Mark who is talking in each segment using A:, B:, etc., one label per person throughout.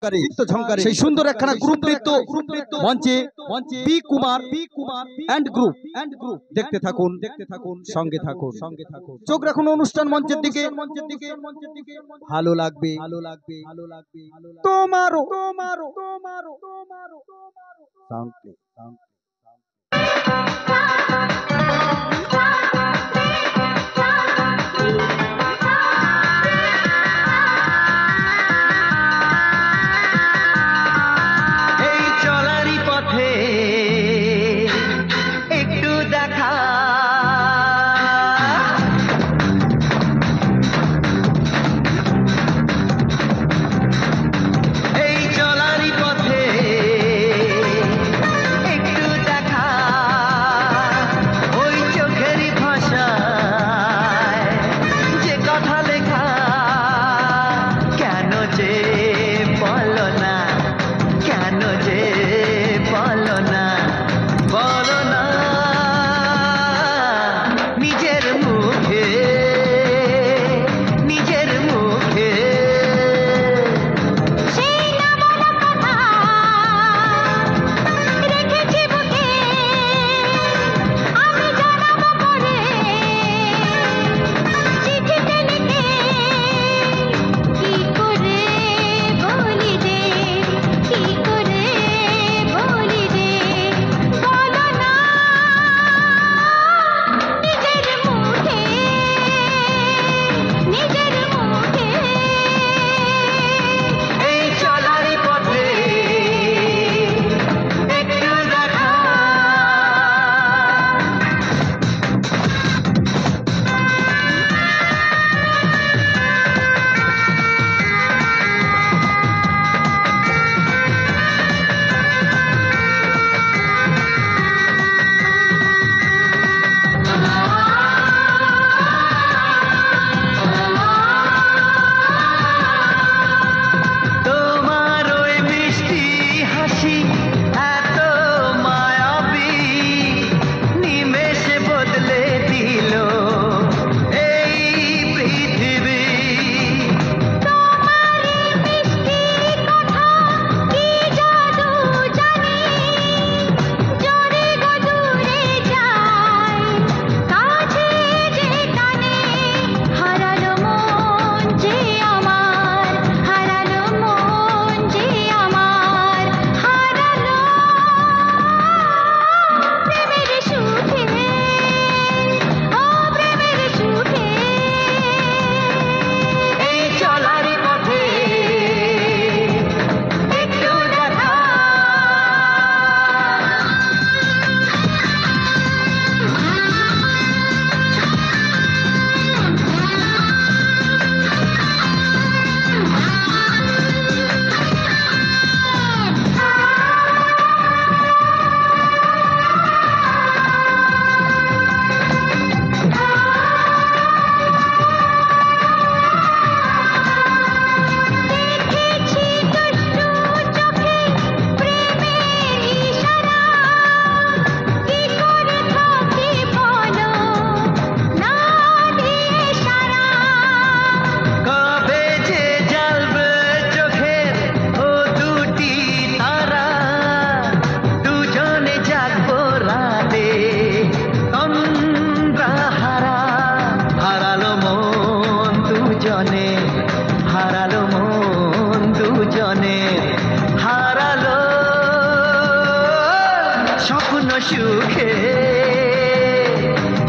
A: ঝংকারে সেই সুন্দর একখানা গ্রুপ নৃত্য মঞ্চে বি কুমার এন্ড গ্রুপ দেখতে থাকুন সঙ্গে থাকুন চোখ রাখুন অনুষ্ঠান মঞ্চের দিকে ভালো লাগবে তোমারও সাউন্ড প্লে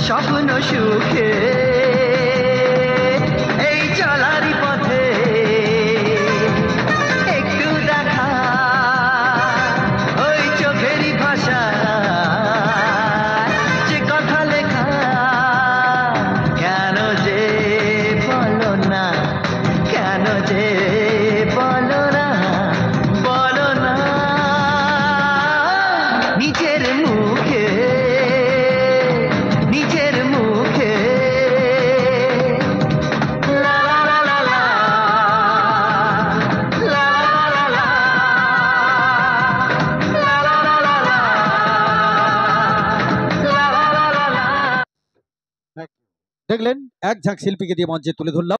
B: স্বপ্ন সুখে এই চলারি পথে একটু দেখা ওই চোখেরই ভাষা যে কথা লেখা কেন যে বলো না কেন যে বলো না নিজের মুখে
A: দেখলেন এক ঝাঁক শিল্পীকে দিয়ে মঞ্চে তুলে ধরলাম।